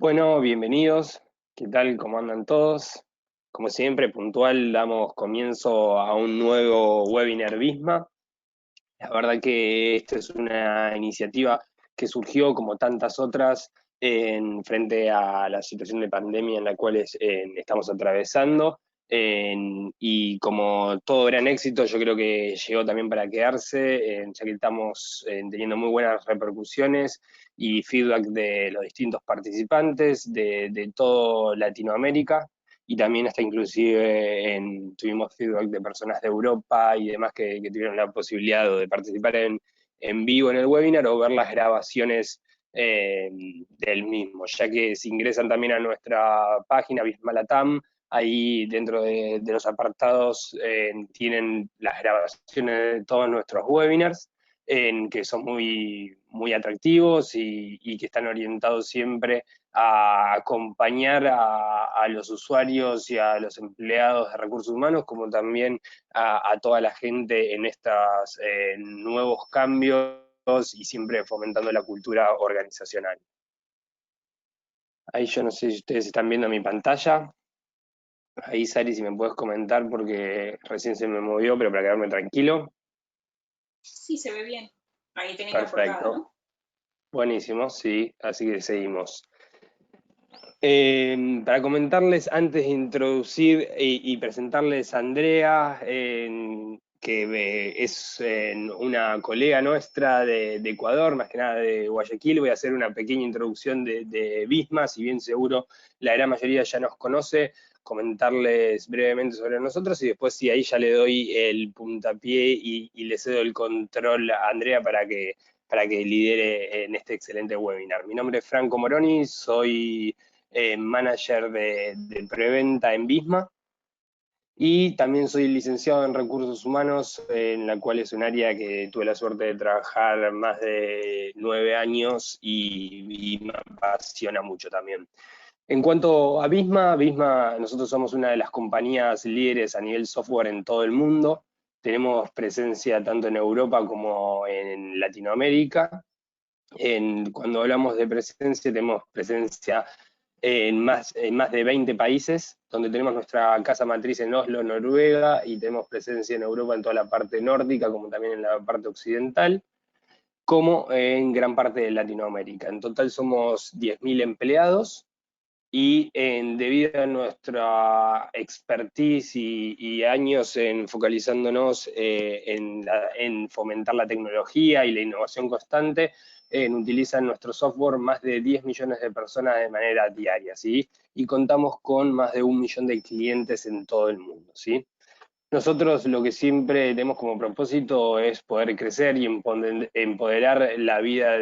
Bueno, bienvenidos. ¿Qué tal? ¿Cómo andan todos? Como siempre, puntual, damos comienzo a un nuevo webinar BISMA. La verdad que esta es una iniciativa que surgió, como tantas otras, en frente a la situación de pandemia en la cual estamos atravesando. Y como todo gran éxito, yo creo que llegó también para quedarse, ya que estamos teniendo muy buenas repercusiones y feedback de los distintos participantes de todo Latinoamérica, y también hasta inclusive tuvimos feedback de personas de Europa y demás que tuvieron la posibilidad de participar en vivo en el webinar o ver las grabaciones del mismo, ya que se ingresan también a nuestra página Bismalatam. Ahí dentro de los apartados tienen las grabaciones de todos nuestros webinars, que son muy atractivos y que están orientados siempre a acompañar a los usuarios y a los empleados de recursos humanos, como también a toda la gente en estos nuevos cambios y siempre fomentando la cultura organizacional. Ahí yo no sé si ustedes están viendo mi pantalla. Ahí, Sari, si me puedes comentar porque recién se me movió, pero para quedarme tranquilo. Sí, se ve bien. Ahí tenés la portada, Perfecto. ¿no? Buenísimo, sí. Así que seguimos. Para comentarles, antes de introducir y presentarles a Andrea, que es una colega nuestra de Ecuador, más que nada de Guayaquil, voy a hacer una pequeña introducción de Visma, si bien seguro la gran mayoría ya nos conoce, comentarles brevemente sobre nosotros y después sí, ahí ya le doy el puntapié y le cedo el control a Andrea para que lidere en este excelente webinar. Mi nombre es Franco Moroni, soy manager de preventa en Visma, y también soy licenciado en recursos humanos, en la cual es un área que tuve la suerte de trabajar más de 9 años y me apasiona mucho también. En cuanto a Visma, nosotros somos una de las compañías líderes a nivel software en todo el mundo. Tenemos presencia tanto en Europa como en Latinoamérica. Cuando hablamos de presencia, tenemos presencia en más de 20 países, donde tenemos nuestra casa matriz en Oslo, Noruega, y tenemos presencia en Europa en toda la parte nórdica, como también en la parte occidental, como en gran parte de Latinoamérica. En total somos 10.000 empleados, y debido a nuestra expertise y años focalizándonos en fomentar la tecnología y la innovación constante, utilizan nuestro software más de 10 millones de personas de manera diaria, ¿sí? Y contamos con más de 1 millón de clientes en todo el mundo, ¿sí? Nosotros lo que siempre tenemos como propósito es poder crecer y empoderar la vida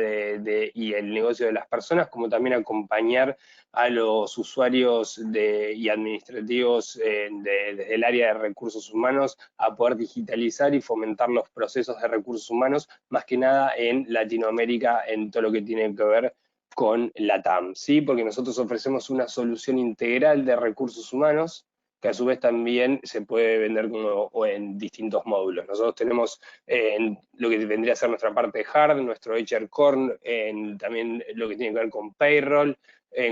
y el negocio de las personas, como también acompañar a los usuarios y administrativos desde el área de recursos humanos a poder digitalizar y fomentar los procesos de recursos humanos, más que nada en Latinoamérica, en todo lo que tiene que ver con la TAM, ¿sí? Porque nosotros ofrecemos una solución integral de recursos humanos, que a su vez también se puede vender o en distintos módulos. Nosotros tenemos lo que vendría a ser nuestra parte hard, nuestro HR Core, también lo que tiene que ver con payroll,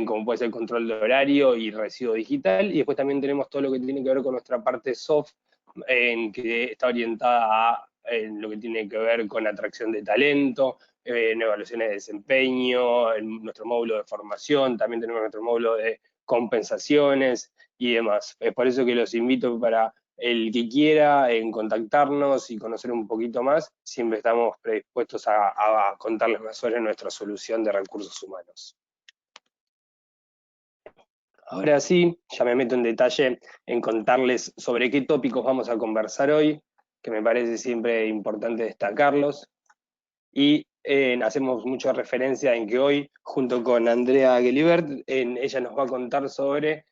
como puede ser el control de horario y recibo digital, y después también tenemos todo lo que tiene que ver con nuestra parte soft, que está orientada en lo que tiene que ver con atracción de talento, en evaluaciones de desempeño, en nuestro módulo de formación, también tenemos nuestro módulo de compensaciones y demás. Es por eso que los invito, para el que quiera en contactarnos y conocer un poquito más, siempre estamos predispuestos a contarles más sobre nuestra solución de recursos humanos. Ahora sí, ya me meto en detalle en contarles sobre qué tópicos vamos a conversar hoy, que me parece siempre importante destacarlos. Y hacemos mucha referencia en que hoy, junto con Andrea Gelibert, ella nos va a contar sobre,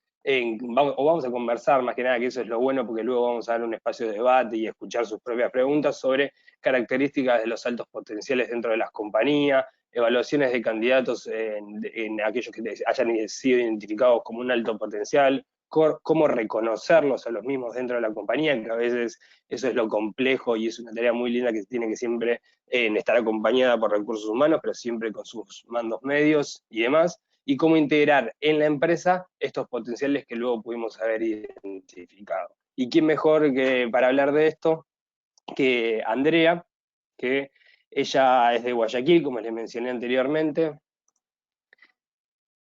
vamos a conversar más que nada, que eso es lo bueno, porque luego vamos a dar un espacio de debate y escuchar sus propias preguntas sobre características de los altos potenciales dentro de las compañías, evaluaciones de candidatos en aquellos que hayan sido identificados como un alto potencial, cómo reconocerlos a los mismos dentro de la compañía, que a veces eso es lo complejo y es una tarea muy linda que tiene que siempre en estar acompañada por recursos humanos, pero siempre con sus mandos medios y demás. y cómo integrar en la empresa estos potenciales que luego pudimos haber identificado. ¿Y quién mejor que para hablar de esto que Andrea, que ella es de Guayaquil, como les mencioné anteriormente?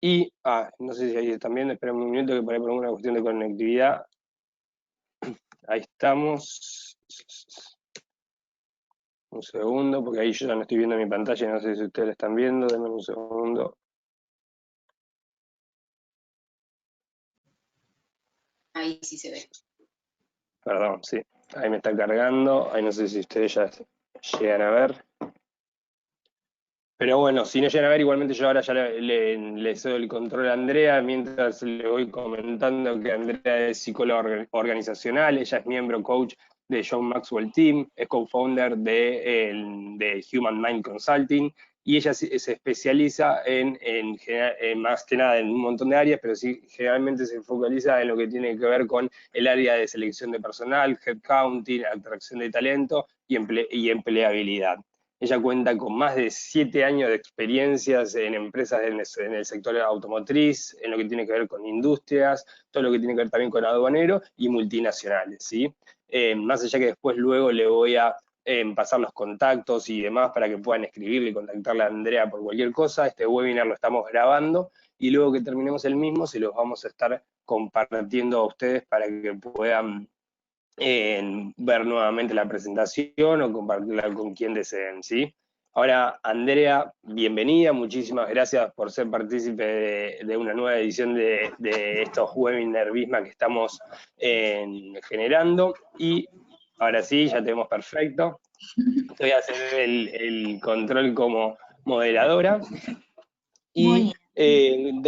Y, no sé si ahí están viendo, esperen un minuto que por ahí por una cuestión de conectividad. Ahí estamos. Un segundo, porque ahí yo ya no estoy viendo mi pantalla, no sé si ustedes la están viendo, denme un segundo. Ahí sí se ve. Perdón, sí, ahí me está cargando, ahí no sé si ustedes ya llegan a ver. Pero bueno, si no llegan a ver, igualmente yo ahora ya le cedo el control a Andrea, mientras le voy comentando que Andrea es psicóloga organizacional, ella es miembro coach de John Maxwell Team, es co-founder de Human Mind Consulting, y ella se especializa en más que nada en un montón de áreas, pero sí generalmente se focaliza en lo que tiene que ver con el área de selección de personal, headcounting, atracción de talento y empleabilidad. Ella cuenta con más de 7 años de experiencias en empresas en el sector automotriz, en lo que tiene que ver con industrias, todo lo que tiene que ver también con aduanero y multinacionales, ¿sí? Más allá que después luego le voy a pasar los contactos y demás para que puedan escribirle y contactarle a Andrea por cualquier cosa. Este webinar lo estamos grabando y luego que terminemos el mismo se los vamos a estar compartiendo a ustedes para que puedan ver nuevamente la presentación o compartirla con quien deseen, ¿sí? Ahora, Andrea, bienvenida, muchísimas gracias por ser partícipe de una nueva edición de estos webinars Visma que estamos generando, y ahora sí, ya tenemos perfecto. Voy a hacer el control como moderadora. Y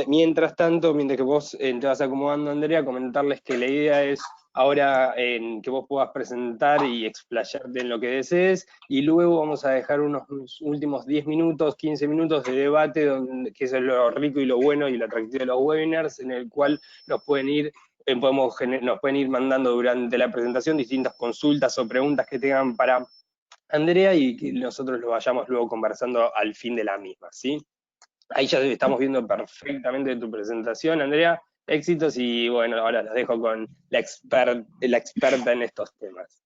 mientras tanto, mientras que vos te vas acomodando, Andrea, comentarles que la idea es ahora que vos puedas presentar y explayarte en lo que desees, y luego vamos a dejar unos últimos 10 minutos, 15 minutos de debate, que es lo rico y lo bueno y lo atractivo de los webinars, en el cual nos pueden ir mandando durante la presentación distintas consultas o preguntas que tengan para Andrea, y que nosotros lo vayamos luego conversando al fin de la misma, ¿sí? Ahí ya estamos viendo perfectamente tu presentación, Andrea. Éxitos, y bueno, ahora los dejo con la experta en estos temas.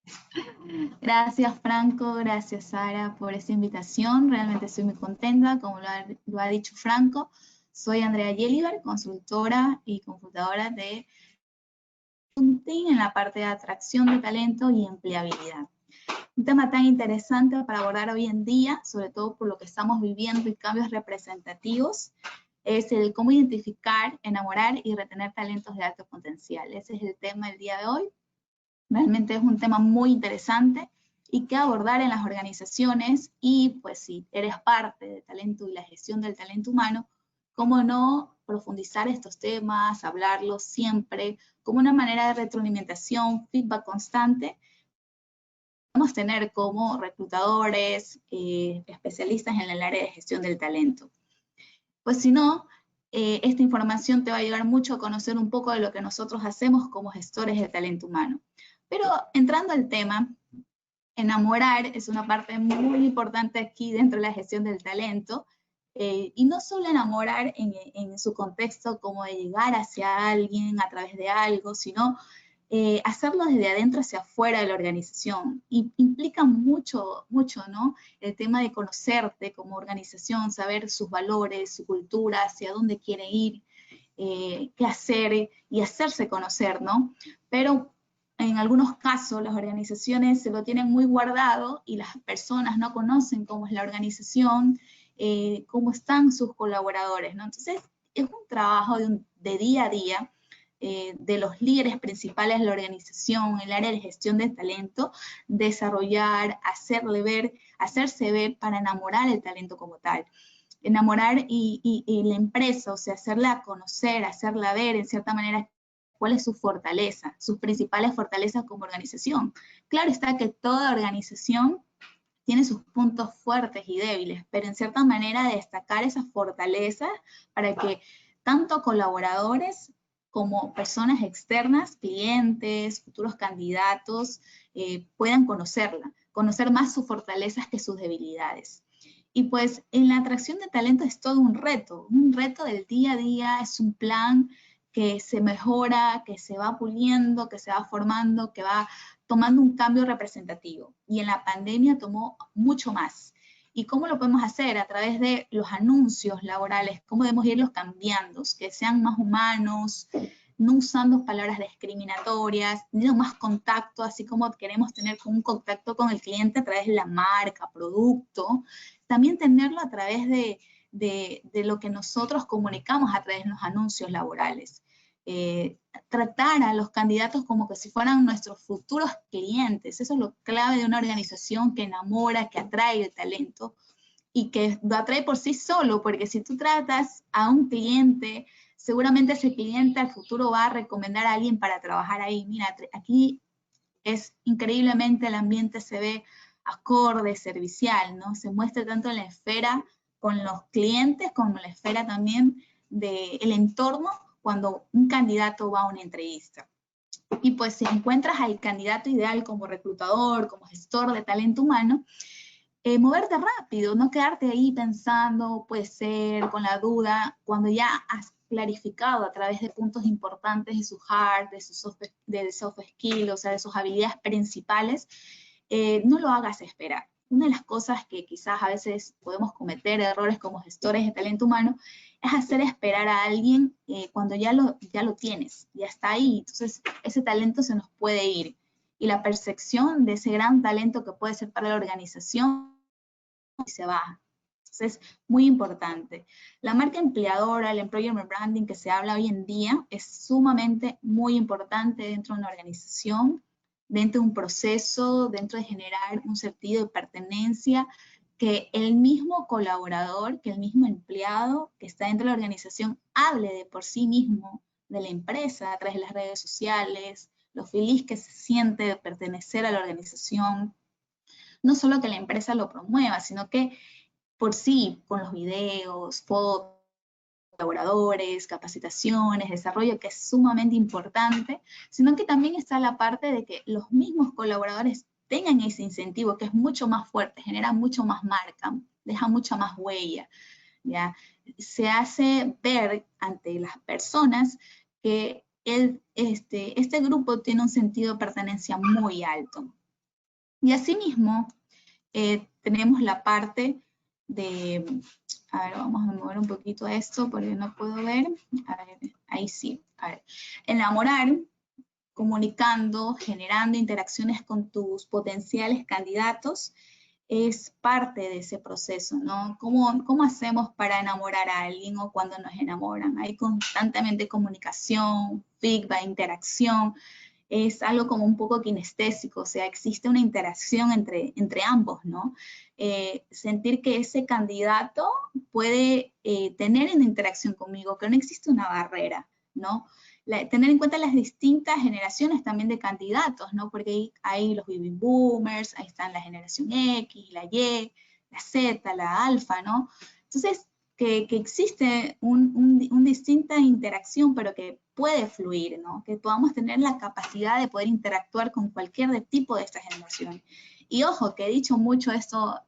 Gracias, Franco, gracias, Sara, por esta invitación. Realmente estoy muy contenta, como lo ha dicho Franco. Soy Andrea Yeliber, consultora y computadora de Consulting en la parte de atracción de talento y empleabilidad. Un tema tan interesante para abordar hoy en día, sobre todo por lo que estamos viviendo y cambios representativos, es el cómo identificar, enamorar y retener talentos de alto potencial. Ese es el tema del día de hoy. Realmente es un tema muy interesante y que abordar en las organizaciones, y pues si eres parte de talento y la gestión del talento humano, cómo no profundizar estos temas, hablarlos siempre como una manera de retroalimentación, feedback constante. Podemos tener como reclutadores, especialistas en el área de gestión del talento. Pues si no, esta información te va a ayudar mucho a conocer un poco de lo que nosotros hacemos como gestores de talento humano. Pero entrando al tema, enamorar es una parte muy importante aquí dentro de la gestión del talento, y no solo enamorar en su contexto como de llegar hacia alguien a través de algo, sino hacerlo desde adentro hacia afuera de la organización. Y implica mucho, ¿no? El tema de conocerte como organización, saber sus valores, su cultura, hacia dónde quiere ir, qué hacer y hacerse conocer, ¿no? Pero en algunos casos las organizaciones se lo tienen muy guardado y las personas no conocen cómo es la organización, cómo están sus colaboradores, ¿no? Entonces es un trabajo de día a día, de los líderes principales de la organización, el área de gestión de talento, desarrollar, hacerse ver para enamorar el talento como tal. Enamorar y la empresa, o sea, hacerla conocer, hacerla ver en cierta manera cuál es su fortaleza, sus principales fortalezas como organización. Claro está que toda organización tiene sus puntos fuertes y débiles, pero en cierta manera destacar esas fortalezas para que tanto colaboradores como personas externas, clientes, futuros candidatos, puedan conocerla, conocer más sus fortalezas que sus debilidades. Y pues en la atracción de talento es todo un reto del día a día, es un plan que se mejora, que se va puliendo, que se va formando, que va tomando un cambio representativo. Y en la pandemia tomó mucho más. ¿Y cómo lo podemos hacer? A través de los anuncios laborales, cómo debemos irlos cambiando, que sean más humanos, no usando palabras discriminatorias, teniendo más contacto, así como queremos tener un contacto con el cliente a través de la marca, producto, también tenerlo a través de lo que nosotros comunicamos a través de los anuncios laborales. Tratar a los candidatos como que si fueran nuestros futuros clientes. Eso es lo clave de una organización que enamora, que atrae el talento y que lo atrae por sí solo, porque si tú tratas a un cliente, seguramente ese cliente al futuro va a recomendar a alguien para trabajar ahí. Mira, aquí es increíblemente el ambiente se ve acorde, servicial, ¿no? Se muestra tanto en la esfera con los clientes como en la esfera también del entorno cuando un candidato va a una entrevista. Y pues si encuentras al candidato ideal como reclutador, como gestor de talento humano, moverte rápido, no quedarte ahí pensando, puede ser, con la duda, cuando ya has clarificado a través de puntos importantes de su hard, de sus soft skills, o sea, de sus habilidades principales, no lo hagas esperar. Una de las cosas que quizás a veces podemos cometer errores como gestores de talento humano es hacer esperar a alguien cuando ya lo tienes, ya está ahí. Entonces, ese talento se nos puede ir. Y la percepción de ese gran talento que puede ser para la organización se baja. Entonces, muy importante. La marca empleadora, el employer branding que se habla hoy en día es sumamente muy importante dentro de una organización, dentro de un proceso, dentro de generar un sentido de pertenencia, que el mismo colaborador, que el mismo empleado que está dentro de la organización hable de por sí mismo de la empresa a través de las redes sociales, lo feliz que se siente de pertenecer a la organización. No solo que la empresa lo promueva, sino que por sí, con los videos, fotos, colaboradores, capacitaciones, desarrollo, que es sumamente importante, sino que también está la parte de que los mismos colaboradores tengan ese incentivo, que es mucho más fuerte, genera mucho más marca, deja mucha más huella, ¿ya? Se hace ver ante las personas que este grupo tiene un sentido de pertenencia muy alto. Y asimismo, tenemos la parte de, a ver, vamos a mover un poquito esto porque no puedo ver, a ver, ahí sí, a ver, enamorar, comunicando, generando interacciones con tus potenciales candidatos, es parte de ese proceso, ¿no? ¿Cómo hacemos para enamorar a alguien o cuando nos enamoran? Hay constantemente comunicación, feedback, interacción, es algo como un poco kinestésico, o sea, existe una interacción entre ambos, ¿no? Sentir que ese candidato puede tener una interacción conmigo, que no existe una barrera, ¿no? Tener en cuenta las distintas generaciones también de candidatos, ¿no? Porque hay los baby boomers, ahí están la generación X, la Y, la Z, la alfa, ¿no? Entonces, que existe una distinta interacción, pero que puede fluir, ¿no? Que podamos tener la capacidad de poder interactuar con cualquier tipo de esta generación. Y ojo, que he dicho mucho esto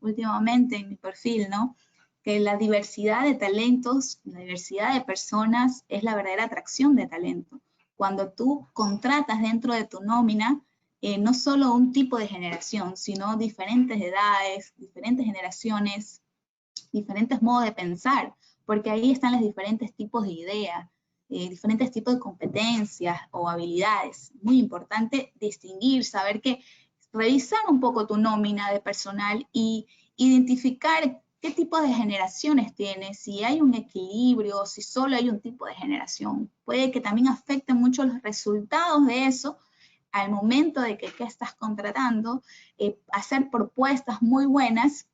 últimamente en mi perfil, ¿no? Que la diversidad de talentos, la diversidad de personas es la verdadera atracción de talento. Cuando tú contratas dentro de tu nómina, no solo un tipo de generación, sino diferentes edades, diferentes generaciones, diferentes modos de pensar, porque ahí están los diferentes tipos de ideas, diferentes tipos de competencias o habilidades. Muy importante distinguir, saber que revisar un poco tu nómina de personal y identificar qué tipo de generaciones tienes, si hay un equilibrio, si solo hay un tipo de generación. Puede que también afecte mucho los resultados de eso al momento de que estás contratando, hacer propuestas muy buenas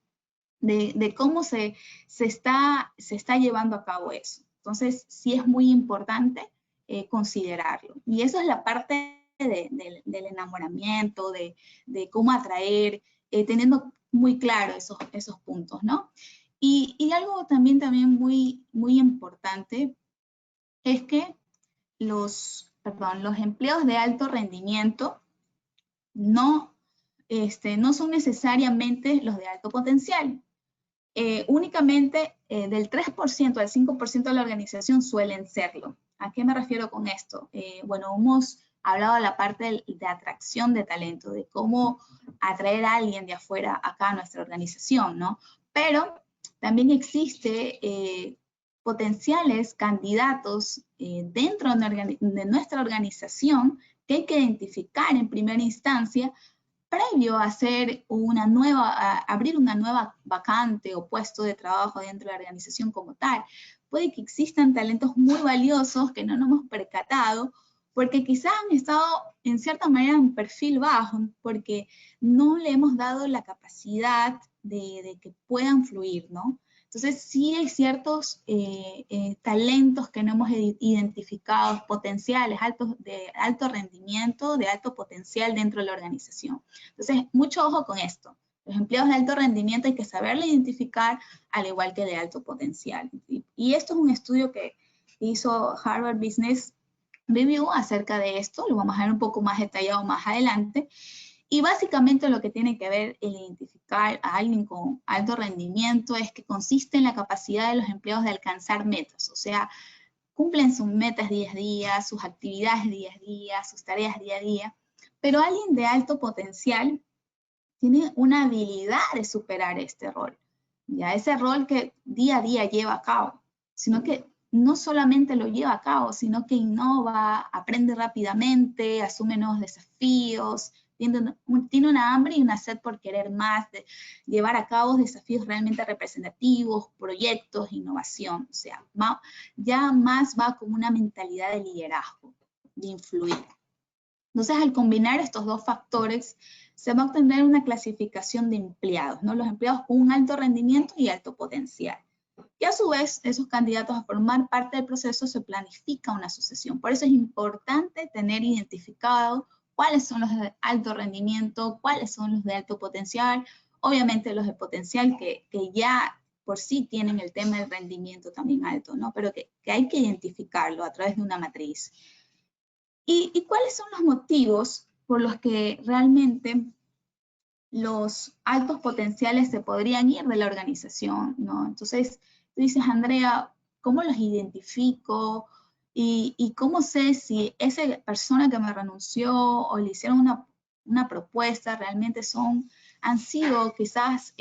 de cómo se está llevando a cabo eso. Entonces, sí es muy importante considerarlo. Y eso es la parte del enamoramiento, de cómo atraer, teniendo muy claro esos puntos, ¿no? Y algo también muy, muy importante es que los empleos de alto rendimiento no son necesariamente los de alto potencial. únicamente del 3% al 5% de la organización suelen serlo. ¿A qué me refiero con esto? Bueno, hemos hablado de la parte de atracción de talento, de cómo atraer a alguien de afuera acá a nuestra organización, ¿no? Pero también existe potenciales candidatos dentro de nuestra organización que hay que identificar en primera instancia previo a hacer abrir una nueva vacante o puesto de trabajo dentro de la organización como tal. Puede que existan talentos muy valiosos que no nos hemos percatado porque quizás han estado en cierta manera en perfil bajo, porque no le hemos dado la capacidad de que puedan fluir, ¿no? Entonces sí hay ciertos talentos que no hemos identificado, potenciales, de alto rendimiento, de alto potencial dentro de la organización. Entonces, mucho ojo con esto. Los empleados de alto rendimiento hay que saberlo identificar, al igual que de alto potencial. Y esto es un estudio que hizo Harvard Business Review acerca de esto, lo vamos a ver un poco más detallado más adelante. Y básicamente lo que tiene que ver el identificar a alguien con alto rendimiento es que consiste en la capacidad de los empleados de alcanzar metas, o sea, cumplen sus metas día a día, sus actividades día a día, sus tareas día a día, pero alguien de alto potencial tiene una habilidad de superar este rol, ya ese rol que día a día lleva a cabo, sino que no solamente lo lleva a cabo, sino que innova, aprende rápidamente, asume nuevos desafíos, tiene una hambre y una sed por querer más, de llevar a cabo desafíos realmente representativos, proyectos, innovación, o sea, ya más va como una mentalidad de liderazgo, de influir. Entonces, al combinar estos dos factores, se va a obtener una clasificación de empleados, ¿no? Los empleados con un alto rendimiento y alto potencial. Y a su vez, esos candidatos a formar parte del proceso se planifica una sucesión. Por eso es importante tener identificado cuáles son los de alto rendimiento, cuáles son los de alto potencial, obviamente los de potencial que ya por sí tienen el tema del rendimiento también alto, ¿no? Pero que hay que identificarlo a través de una matriz. ¿Y cuáles son los motivos por los que realmente los altos potenciales se podrían ir de la organización, ¿no? Entonces, tú dices, Andrea, ¿cómo los identifico? ¿Y cómo sé si esa persona que me renunció o le hicieron una propuesta realmente han sido quizás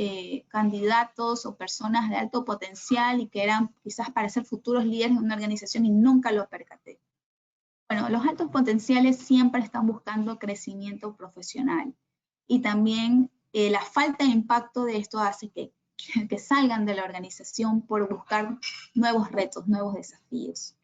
candidatos o personas de alto potencial y que eran quizás para ser futuros líderes de una organización y nunca lo percaté? Bueno, los altos potenciales siempre están buscando crecimiento profesional y también la falta de impacto de esto hace que salgan de la organización por buscar nuevos retos, nuevos desafíos.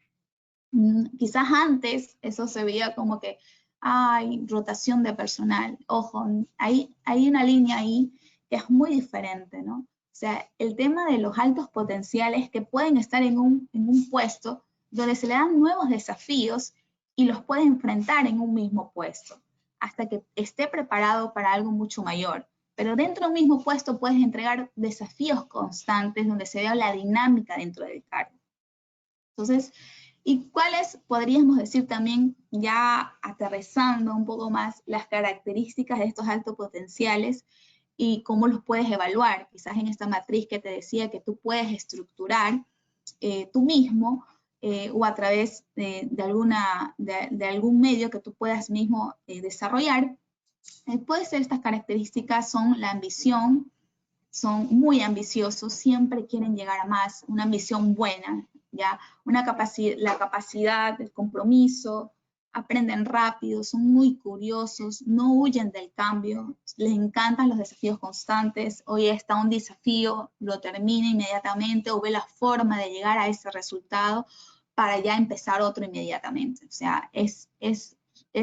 Quizás antes eso se veía como que hay rotación de personal. Ojo, hay una línea ahí que es muy diferente, ¿no? O sea, el tema de los altos potenciales que pueden estar en un puesto donde se le dan nuevos desafíos y los puede enfrentar en un mismo puesto, hasta que esté preparado para algo mucho mayor. Pero dentro de un mismo puesto puedes entregar desafíos constantes donde se vea la dinámica dentro del cargo. Entonces, ¿y cuáles podríamos decir también, ya aterrizando un poco más, las características de estos altos potenciales y cómo los puedes evaluar? Quizás en esta matriz que te decía que tú puedes estructurar tú mismo, o a través de algún medio que tú puedas mismo desarrollar. Puede ser estas características, son la ambición, son muy ambiciosos, siempre quieren llegar a más, una ambición buena, ¿ya? La capacidad, el compromiso, aprenden rápido, son muy curiosos, no huyen del cambio, les encantan los desafíos constantes. Hoy está un desafío, lo termina inmediatamente o ve la forma de llegar a ese resultado para ya empezar otro inmediatamente. O sea, es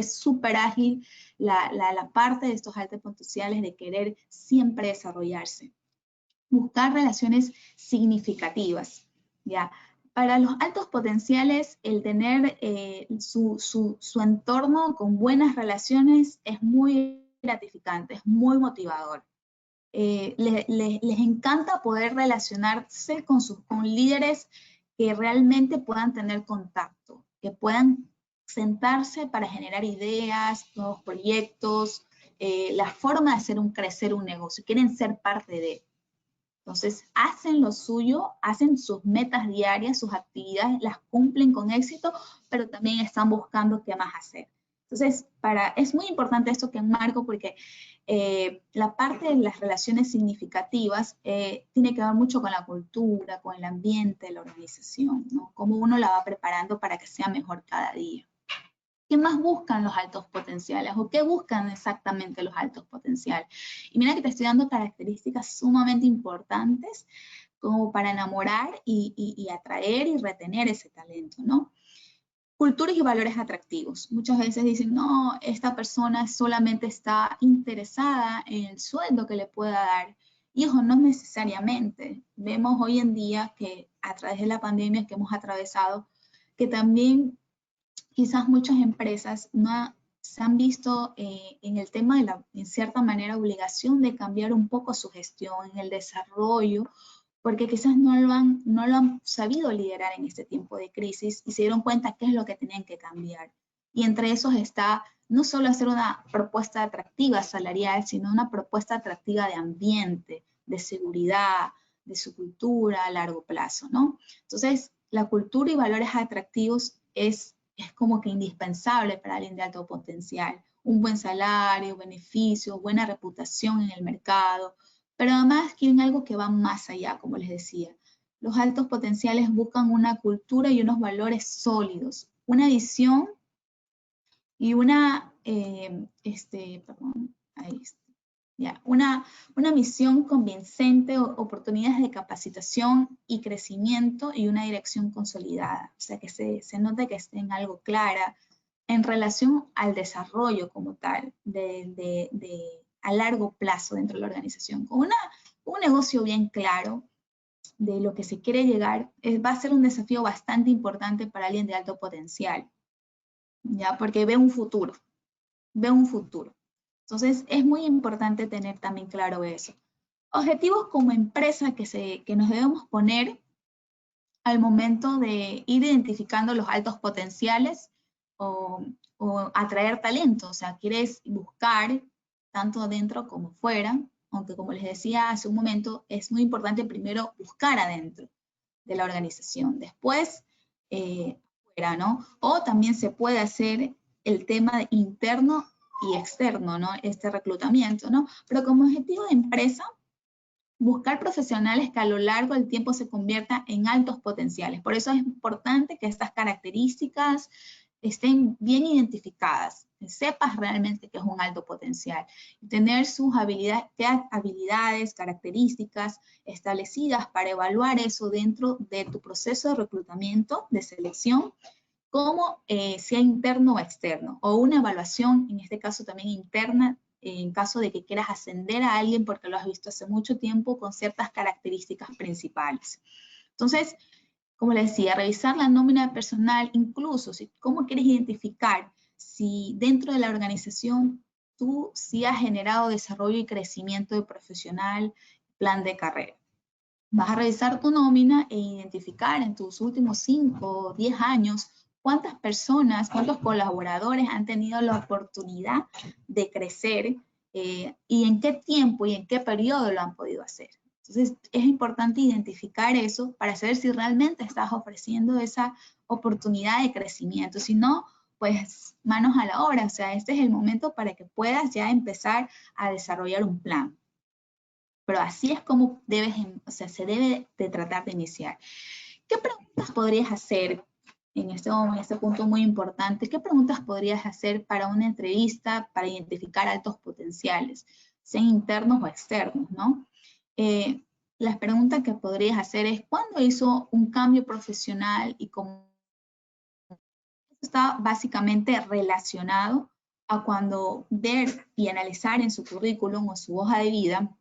súper ágil la parte de estos altos potenciales de querer siempre desarrollarse. Buscar relaciones significativas, ¿ya? Para los altos potenciales, el tener su entorno con buenas relaciones es muy gratificante, es muy motivador. Les encanta poder relacionarse con líderes que realmente puedan tener contacto, que puedan sentarse para generar ideas, nuevos proyectos, la forma de hacer crecer un negocio, quieren ser parte de. Entonces, hacen lo suyo, hacen sus metas diarias, sus actividades, las cumplen con éxito, pero también están buscando qué más hacer. Entonces, es muy importante esto que enmarco porque la parte de las relaciones significativas tiene que ver mucho con la cultura, con el ambiente de la organización, ¿no? Cómo uno la va preparando para que sea mejor cada día. ¿Qué más buscan los altos potenciales? ¿O qué buscan exactamente los altos potenciales? Y mira que te estoy dando características sumamente importantes como para enamorar y atraer y retener ese talento, ¿no? Culturas y valores atractivos. Muchas veces dicen, no, esta persona solamente está interesada en el sueldo que le pueda dar. Y ojo, no necesariamente. Vemos hoy en día que a través de la pandemia que hemos atravesado, que también quizás muchas empresas no se han visto en el tema de en cierta manera, obligación de cambiar un poco su gestión, en el desarrollo, porque quizás no lo han sabido liderar en este tiempo de crisis y se dieron cuenta qué es lo que tenían que cambiar. Y entre esos está no solo hacer una propuesta atractiva salarial, sino una propuesta atractiva de ambiente, de seguridad, de su cultura a largo plazo, ¿no? Entonces, la cultura y valores atractivos es como que indispensable para alguien de alto potencial. Un buen salario, beneficios, buena reputación en el mercado, pero además quieren algo que va más allá, como les decía. Los altos potenciales buscan una cultura y unos valores sólidos, una visión y una misión convincente, oportunidades de capacitación y crecimiento y una dirección consolidada. O sea, que se note que esté en algo clara en relación al desarrollo como tal, a largo plazo dentro de la organización. Con un negocio bien claro de lo que se quiere llegar, va a ser un desafío bastante importante para alguien de alto potencial, ¿ya? Porque ve un futuro. Entonces, es muy importante tener también claro eso. Objetivos como empresa que nos debemos poner al momento de ir identificando los altos potenciales o atraer talento. O sea, quieres buscar tanto adentro como fuera, aunque como les decía hace un momento, es muy importante primero buscar adentro de la organización, después fuera, ¿no? O también se puede hacer el tema interno y externo, ¿no? Este reclutamiento, ¿no? Pero como objetivo de empresa, buscar profesionales que a lo largo del tiempo se conviertan en altos potenciales. Por eso es importante que estas características estén bien identificadas, que sepas realmente que es un alto potencial. Tener sus habilidades, características establecidas para evaluar eso dentro de tu proceso de reclutamiento, de selección, como sea interno o externo, o una evaluación, en este caso también interna, en caso de que quieras ascender a alguien porque lo has visto hace mucho tiempo con ciertas características principales. Entonces, como les decía, revisar la nómina personal, incluso cómo quieres identificar si dentro de la organización tú sí has generado desarrollo y crecimiento de profesional, plan de carrera. Vas a revisar tu nómina e identificar en tus últimos 5 o 10 años cuántas personas, cuántos colaboradores han tenido la oportunidad de crecer y en qué tiempo y en qué periodo lo han podido hacer. Entonces, es importante identificar eso para saber si realmente estás ofreciendo esa oportunidad de crecimiento. Si no, pues manos a la obra. O sea, este es el momento para que puedas ya empezar a desarrollar un plan. Pero así es como se debe de tratar de iniciar. ¿Qué preguntas podrías hacer en este punto muy importante? ¿Qué preguntas podrías hacer para una entrevista para identificar altos potenciales, sean internos o externos, ¿no? Las preguntas que podrías hacer es, ¿cuándo hizo un cambio profesional y cómo? Está básicamente relacionado a cuando ver y analizar en su currículum o su hoja de vida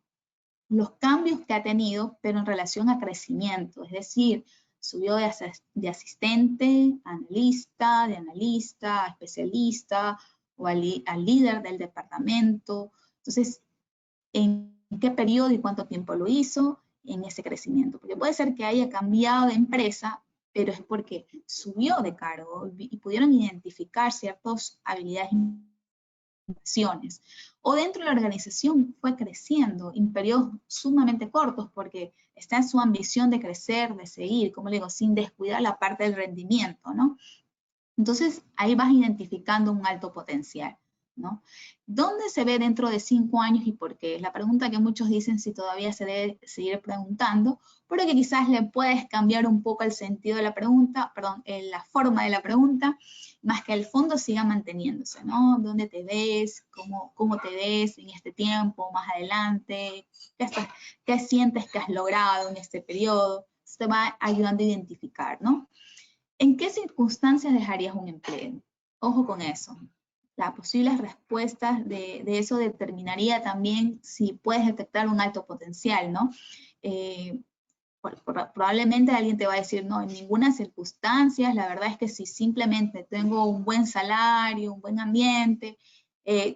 los cambios que ha tenido, pero en relación a crecimiento, es decir, subió de asistente, analista, de analista, a especialista o al líder del departamento. Entonces, ¿en qué periodo y cuánto tiempo lo hizo en ese crecimiento? Porque puede ser que haya cambiado de empresa, pero es porque subió de cargo y pudieron identificar ciertas habilidades funciones. O dentro de la organización fue creciendo en periodos sumamente cortos porque está en su ambición de crecer, de seguir, como le digo, sin descuidar la parte del rendimiento, ¿no? Entonces, ahí vas identificando un alto potencial, ¿no? ¿Dónde se ve dentro de 5 años y por qué? Es la pregunta que muchos dicen si todavía se debe seguir preguntando, pero que quizás le puedes cambiar un poco el sentido de la pregunta, perdón, la forma de la pregunta, más que el fondo siga manteniéndose, ¿no? ¿Dónde te ves? ¿Cómo te ves en este tiempo, más adelante? ¿Qué sientes que has logrado en este periodo? Eso te va ayudando a identificar, ¿no? ¿En qué circunstancias dejarías un empleo? Ojo con eso. Las posibles respuestas de eso determinaría también si puedes detectar un alto potencial, ¿no? Probablemente alguien te va a decir, no, en ninguna circunstancia, la verdad es que si simplemente tengo un buen salario, un buen ambiente,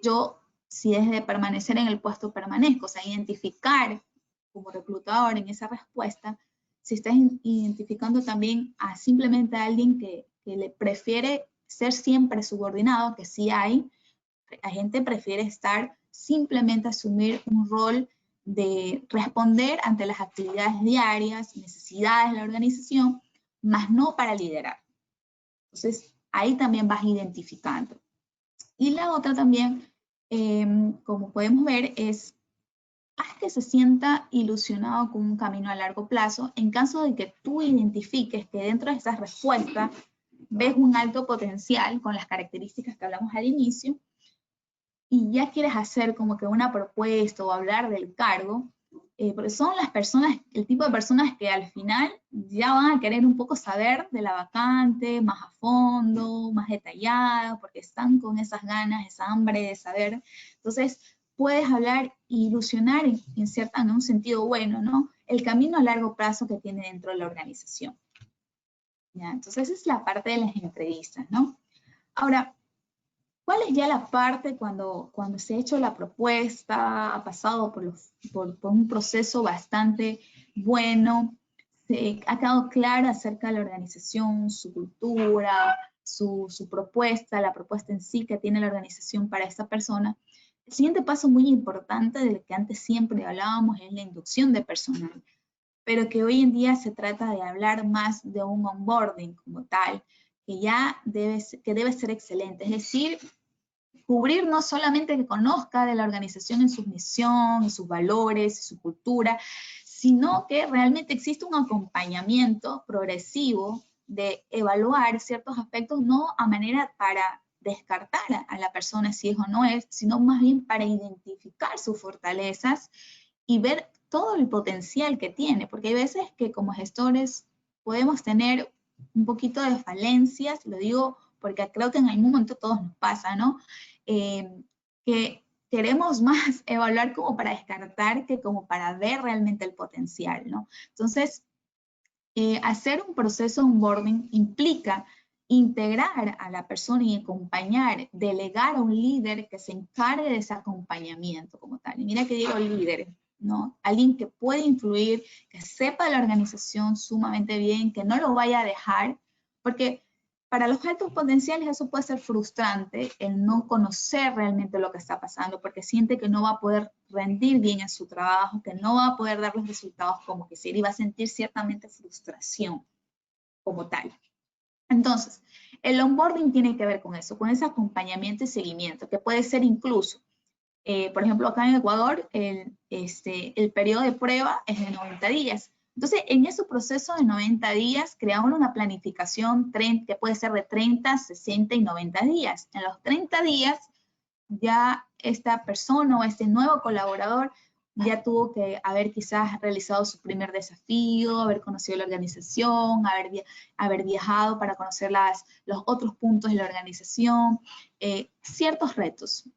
yo, si es de permanecer en el puesto, permanezco. O sea, identificar como reclutador en esa respuesta, si estás identificando también a simplemente a alguien que le prefiere ser siempre subordinado, que sí hay, la gente prefiere estar simplemente asumir un rol de responder ante las actividades diarias, necesidades de la organización, más no para liderar. Entonces, ahí también vas identificando. Y la otra también, como podemos ver, es haz que se sienta ilusionado con un camino a largo plazo en caso de que tú identifiques que dentro de esas respuestas ves un alto potencial con las características que hablamos al inicio y ya quieres hacer como que una propuesta o hablar del cargo, porque son las personas, el tipo de personas que al final ya van a querer un poco saber de la vacante, más a fondo, más detallada, porque están con esas ganas, esa hambre de saber. Entonces, puedes hablar e ilusionar en un sentido bueno, ¿no? El camino a largo plazo que tiene dentro de la organización. ¿Ya? Entonces, esa es la parte de las entrevistas, ¿no? Ahora, ¿cuál es ya la parte cuando se ha hecho la propuesta, ha pasado por un proceso bastante bueno, ha quedado clara acerca de la organización, su cultura, su propuesta, la propuesta en sí que tiene la organización para esta persona? El siguiente paso muy importante del que antes siempre hablábamos es la inducción de personal, pero que hoy en día se trata de hablar más de un onboarding como tal, que ya debe ser excelente, es decir, cubrir no solamente que conozca de la organización en su misión, en sus valores, en su cultura, sino que realmente existe un acompañamiento progresivo de evaluar ciertos aspectos, no a manera para descartar a la persona si es o no es, sino más bien para identificar sus fortalezas y ver todo el potencial que tiene, porque hay veces que como gestores podemos tener un poquito de falencias, lo digo porque creo que en algún momento a todos nos pasa, ¿no? Que queremos más evaluar como para descartar que como para ver realmente el potencial, ¿no? Entonces, hacer un proceso de onboarding implica integrar a la persona y acompañar, delegar a un líder que se encargue de ese acompañamiento como tal. Y mira que digo líder, ¿no? Alguien que puede influir, que sepa la organización sumamente bien, que no lo vaya a dejar, porque para los altos potenciales eso puede ser frustrante, el no conocer realmente lo que está pasando, porque siente que no va a poder rendir bien en su trabajo, que no va a poder dar los resultados como quisiera y va a sentir ciertamente frustración como tal. Entonces, el onboarding tiene que ver con eso, con ese acompañamiento y seguimiento, que puede ser incluso, por ejemplo, acá en Ecuador, el periodo de prueba es de 90 días. Entonces, en ese proceso de 90 días, creamos una planificación que puede ser de 30, 60 y 90 días. En los 30 días, ya esta persona o este nuevo colaborador ya tuvo que haber quizás realizado su primer desafío, haber conocido la organización, haber viajado para conocer los otros puntos de la organización, ciertos retos,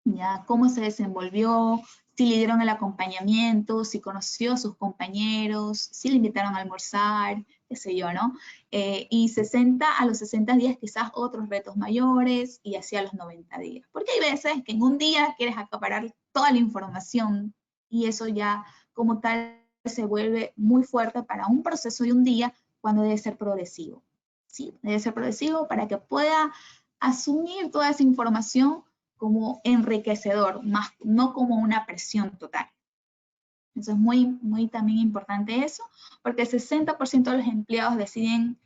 ¿ya? Cómo se desenvolvió, si le dieron el acompañamiento, si conoció a sus compañeros, si le invitaron a almorzar, qué sé yo, ¿no? Y a los 60 días quizás otros retos mayores y así a los 90 días. Porque hay veces que en un día quieres acaparar toda la información y eso ya como tal se vuelve muy fuerte para un proceso de un día cuando debe ser progresivo. Sí, debe ser progresivo para que pueda asumir toda esa información como enriquecedor, más no como una presión total. Eso es muy también importante eso, porque el 60% de los empleados deciden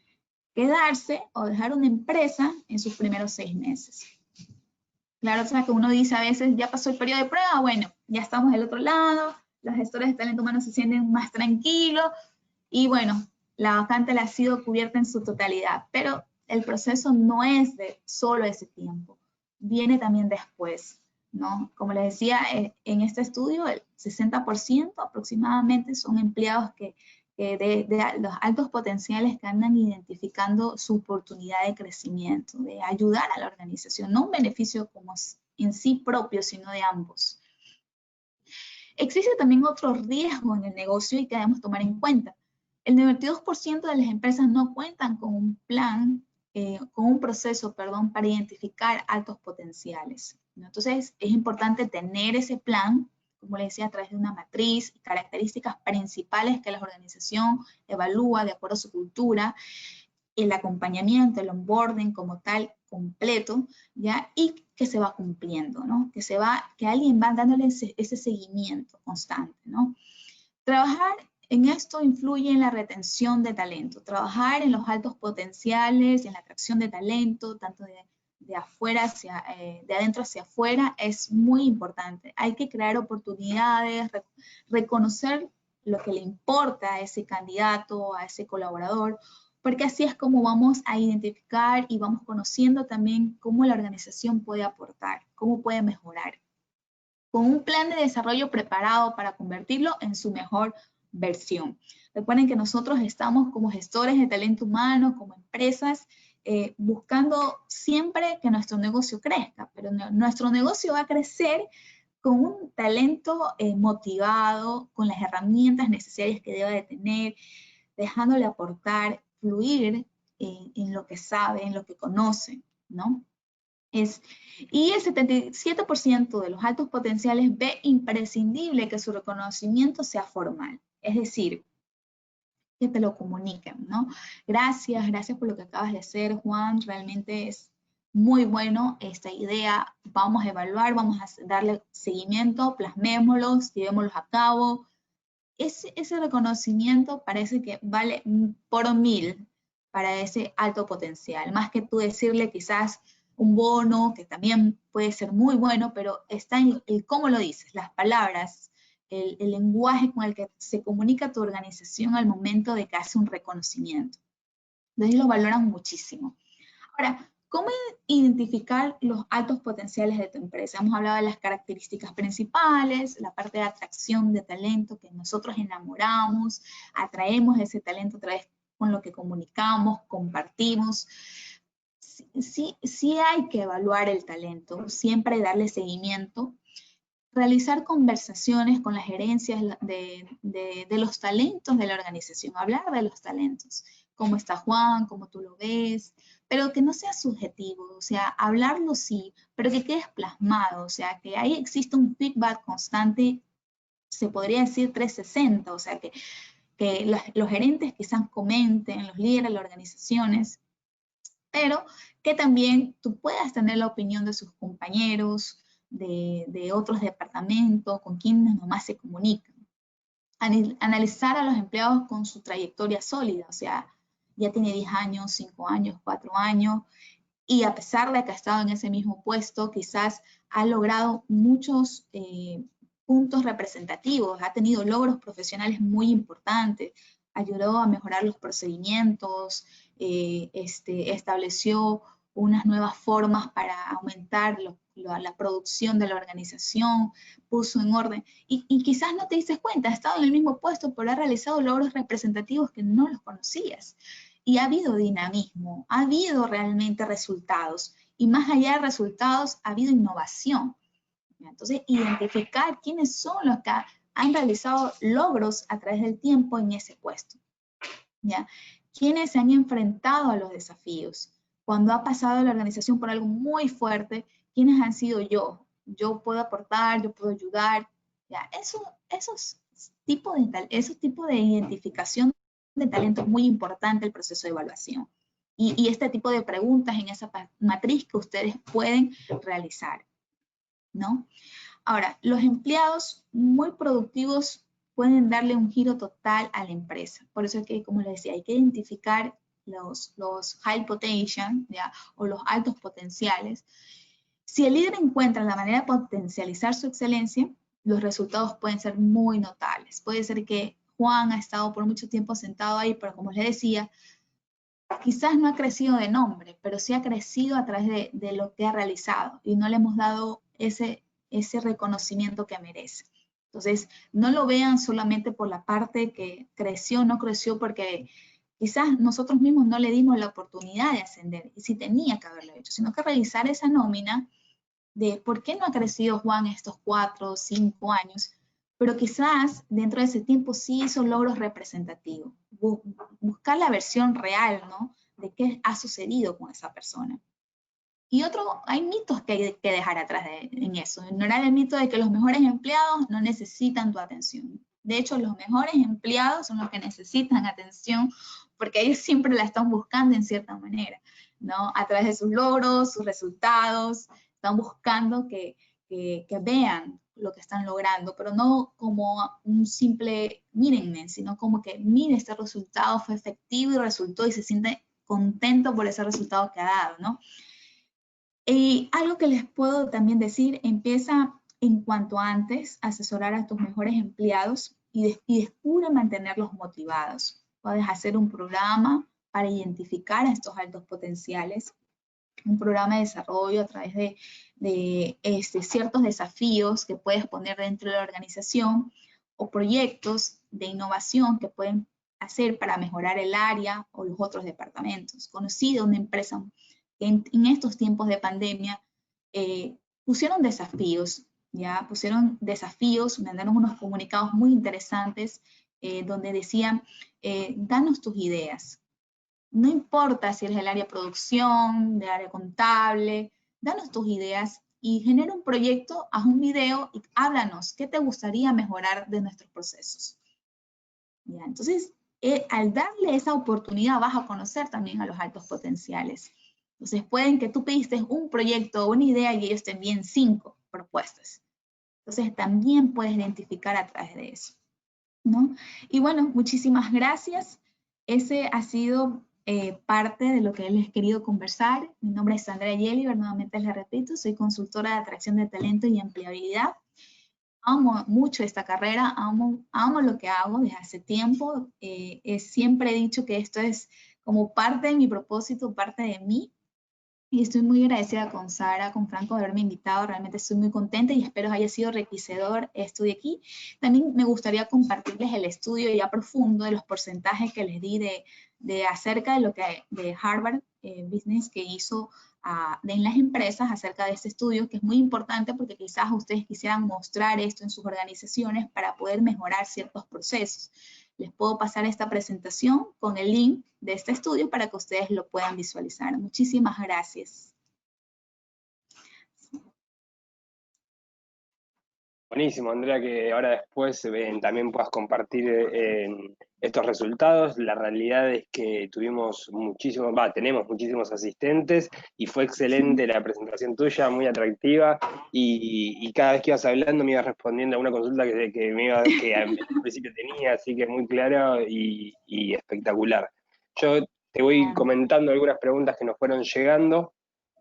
quedarse o dejar una empresa en sus primeros 6 meses. Claro, o sea, que uno dice a veces, ya pasó el periodo de prueba, bueno, ya estamos del otro lado, los gestores de talento humano se sienten más tranquilos, y bueno, la vacante la ha sido cubierta en su totalidad, pero el proceso no es de solo ese tiempo, viene también después, ¿no? Como les decía, en este estudio el 60% aproximadamente son empleados que de los altos potenciales que andan identificando su oportunidad de crecimiento, de ayudar a la organización, no un beneficio como en sí propio, sino de ambos. Existe también otro riesgo en el negocio y que debemos tomar en cuenta. El 92% de las empresas no cuentan con un plan, con un proceso, perdón, para identificar altos potenciales, ¿no? Entonces, es importante tener ese plan, como les decía, a través de una matriz, características principales que la organización evalúa de acuerdo a su cultura, el acompañamiento, el onboarding como tal, completo, ¿ya? Y que se va cumpliendo, ¿no? Que alguien va dándole ese seguimiento constante, ¿no? Trabajar en esto influye en la retención de talento. Trabajar en los altos potenciales, en la atracción de talento, tanto de adentro hacia afuera, es muy importante. Hay que crear oportunidades, reconocer lo que le importa a ese candidato, a ese colaborador, porque así es como vamos a identificar y vamos conociendo también cómo la organización puede aportar, cómo puede mejorar, con un plan de desarrollo preparado para convertirlo en su mejor versión. Recuerden que nosotros estamos como gestores de talento humano, como empresas, buscando siempre que nuestro negocio crezca, pero nuestro negocio va a crecer con un talento motivado, con las herramientas necesarias que deba de tener, dejándole aportar, fluir en lo que sabe, en lo que conoce, ¿no? Y el 77% de los altos potenciales ve imprescindible que su reconocimiento sea formal, es decir, que te lo comuniquen, ¿no? Gracias por lo que acabas de hacer, Juan, realmente es muy bueno esta idea, vamos a evaluar, vamos a darle seguimiento, plasmémoslos, llevémoslos a cabo. Ese reconocimiento parece que vale por 1000 para ese alto potencial, más que tú decirle quizás un bono, que también puede ser muy bueno, pero está en el cómo lo dices, las palabras, el lenguaje con el que se comunica tu organización al momento de que hace un reconocimiento. Entonces lo valoran muchísimo. Ahora, ¿cómo identificar los altos potenciales de tu empresa? Hemos hablado de las características principales, la parte de atracción de talento que nosotros enamoramos, atraemos ese talento a través con lo que comunicamos, compartimos. Sí hay que evaluar el talento, siempre darle seguimiento, realizar conversaciones con las gerencias de los talentos de la organización, hablar de los talentos, cómo está Juan, cómo tú lo ves, pero que no sea subjetivo, o sea, hablarlo sí, pero que quede plasmado, o sea, que ahí existe un feedback constante, se podría decir 360, o sea, que los gerentes quizás comenten, los líderes de las organizaciones, pero que también tú puedas tener la opinión de sus compañeros, de otros departamentos, con quienes nomás se comunican. Analizar a los empleados con su trayectoria sólida, o sea, ya tiene 10 años, 5 años, 4 años, y a pesar de que ha estado en ese mismo puesto, quizás ha logrado muchos puntos representativos, ha tenido logros profesionales muy importantes, ayudó a mejorar los procedimientos, estableció unas nuevas formas para aumentar la producción de la organización, puso en orden, y quizás no te dices cuenta, ha estado en el mismo puesto, pero ha realizado logros representativos que no los conocías. Y ha habido dinamismo, ha habido realmente resultados, y más allá de resultados, ha habido innovación. Entonces, identificar quiénes son los que han realizado logros a través del tiempo en ese puesto, ¿ya? Quiénes se han enfrentado a los desafíos. Cuando ha pasado la organización por algo muy fuerte, ¿quiénes han sido yo? Yo puedo aportar, yo puedo ayudar, ¿ya? Esos tipos de identificación de talento es muy importante el proceso de evaluación. Y este tipo de preguntas en esa matriz que ustedes pueden realizar. ¿no? Ahora, los empleados muy productivos pueden darle un giro total a la empresa. Por eso es que, como les decía, hay que identificar los high potential, ¿ya? O los altos potenciales. Si el líder encuentra la manera de potencializar su excelencia, los resultados pueden ser muy notables. Puede ser que Juan ha estado por mucho tiempo sentado ahí, pero como les decía, quizás no ha crecido de nombre, pero sí ha crecido a través de lo que ha realizado y no le hemos dado ese reconocimiento que merece. Entonces, no lo vean solamente por la parte que creció, no creció, porque quizás nosotros mismos no le dimos la oportunidad de ascender, y sí tenía que haberlo hecho, sino que revisar esa nómina de por qué no ha crecido Juan estos 4 o 5 años, pero quizás dentro de ese tiempo sí hizo logros representativos. Buscar la versión real, ¿no? De qué ha sucedido con esa persona. Y otro, hay mitos que hay que dejar atrás en eso. Ignorar el mito de que los mejores empleados no necesitan tu atención. De hecho, los mejores empleados son los que necesitan atención, porque ellos siempre la están buscando en cierta manera, ¿no? A través de sus logros, sus resultados, están buscando que vean lo que están logrando, pero no como un simple mírenme, sino como que mire, este resultado fue efectivo y resultó, y se siente contento por ese resultado que ha dado, ¿no? Y algo que les puedo también decir, empieza en cuanto antes a asesorar a tus mejores empleados y descubre mantenerlos motivados. Puedes hacer un programa para identificar a estos altos potenciales, un programa de desarrollo a través de ciertos desafíos que puedes poner dentro de la organización, o proyectos de innovación que pueden hacer para mejorar el área o los otros departamentos. Conocí de una empresa que en estos tiempos de pandemia pusieron desafíos, mandaron unos comunicados muy interesantes donde decían, danos tus ideas. No importa si eres del área de producción, del área contable, danos tus ideas y genera un proyecto, haz un video y háblanos, ¿qué te gustaría mejorar de nuestros procesos? ¿Ya? Entonces, al darle esa oportunidad vas a conocer también a los altos potenciales. Entonces, pueden que tú pediste un proyecto o una idea y ellos te envíen 5 propuestas. Entonces, también puedes identificar a través de eso, ¿no? Y bueno, muchísimas gracias. Ese ha sido parte de lo que les he querido conversar. Mi nombre es Andrea Yeliver, nuevamente les repito, soy consultora de atracción de talento y empleabilidad. Amo mucho esta carrera, amo lo que hago desde hace tiempo. Siempre he dicho que esto es como parte de mi propósito, parte de mí. Y estoy muy agradecida con Sara, con Franco, de haberme invitado. Realmente estoy muy contenta y espero haya sido enriquecedor esto de aquí. También me gustaría compartirles el estudio ya profundo de los porcentajes que les di acerca de lo que de Harvard Business que hizo en las empresas acerca de este estudio, que es muy importante porque quizás ustedes quisieran mostrar esto en sus organizaciones para poder mejorar ciertos procesos. Les puedo pasar esta presentación con el link de este estudio para que ustedes lo puedan visualizar. Muchísimas gracias. Buenísimo, Andrea, que ahora después también puedas compartir estos resultados. La realidad es que tenemos muchísimos asistentes y fue excelente la presentación tuya, muy atractiva, y cada vez que ibas hablando me ibas respondiendo a una consulta que al principio tenía, así que muy clara y espectacular. Yo te voy comentando algunas preguntas que nos fueron llegando.